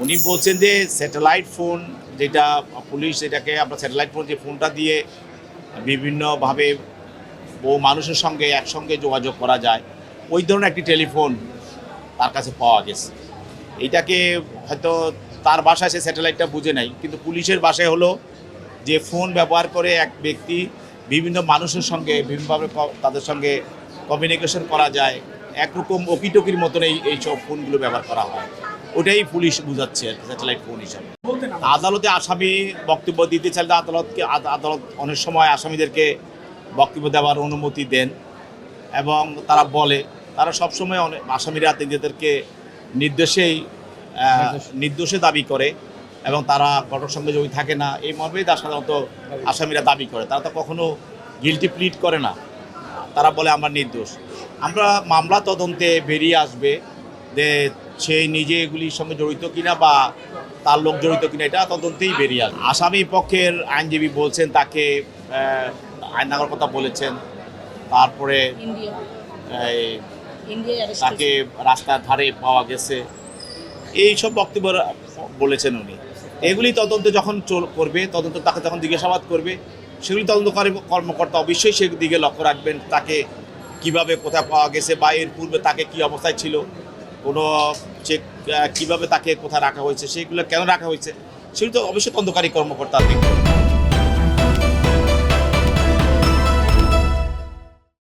উনি বলছেন যে স্যাটেলাইট ফোন যেটা পুলিশ যেটাকে আমরা স্যাটেলাইট ফোন যে ফোনটা দিয়ে বিভিন্নভাবে বহু মানুষের সঙ্গে একসঙ্গে যোগাযোগ করা যায়, ওই ধরনের একটি টেলিফোন তার কাছে পাওয়া গেছে। এইটাকে হয়তো তার বাসায় সে স্যাটেলাইটটা বুঝে নাই, কিন্তু পুলিশের বাসায় হলো যে ফোন ব্যবহার করে এক ব্যক্তি বিভিন্ন মানুষের সঙ্গে বিভিন্নভাবে তাদের সঙ্গে কমিউনিকেশন করা যায়, একরকম ওকিটকির মতন এইসব ফোনগুলো ব্যবহার করা হয়। ওটাই পুলিশ বুঝাচ্ছে স্যাটেলাইট ফোন হিসাবে। আদালতে আসামি বক্তব্য দিতে চাইলে আদালত অনেক সময় আসামিদেরকে বক্তব্য দেওয়ার অনুমতি দেন এবং তারা বলে, তারা সবসময় আসামিরা নিজেদেরকে নির্দোষে দাবি করে এবং তারা ঘটনার সঙ্গে জড়িত থাকে না, এই মর্মেই সাধারণত আসামিরা দাবি করে। তারা তো কখনো গিলটি প্লিড করে না, তারা বলে আমরা নির্দোষ। আমরা মামলা তদন্তে বেরিয়ে আসবে যে সে নিজে এগুলির সঙ্গে জড়িত কিনা বা তার লোক জড়িত কিনা, এটা তদন্তেই বেরিয়ে আসবে। আসামি পক্ষের আইনজীবী বলছেন তাকে আইন নামার কথা বলেছেন, তারপরে তাকে রাস্তার ধারে পাওয়া গেছে, এই সব বক্তব্য বলেছেন উনি। এগুলি তদন্তে যখন করবে, তদন্ত তাকে যখন জিজ্ঞাসাবাদ করবে, সেগুলি তদন্তকারী কর্মকর্তা অবশ্যই সেদিকে লক্ষ্য রাখবেন, তাকে কিভাবে কোথায় পাওয়া গেছে বা এর পূর্বে তাকে কি অবস্থায় ছিল, কোনো চেক কীভাবে তাকে কোথায় রাখা হয়েছে, সেগুলো কেন রাখা হয়েছে, সেগুলো তো অবশ্যই তদন্তকারী কর্মকর্তা দেখবেন।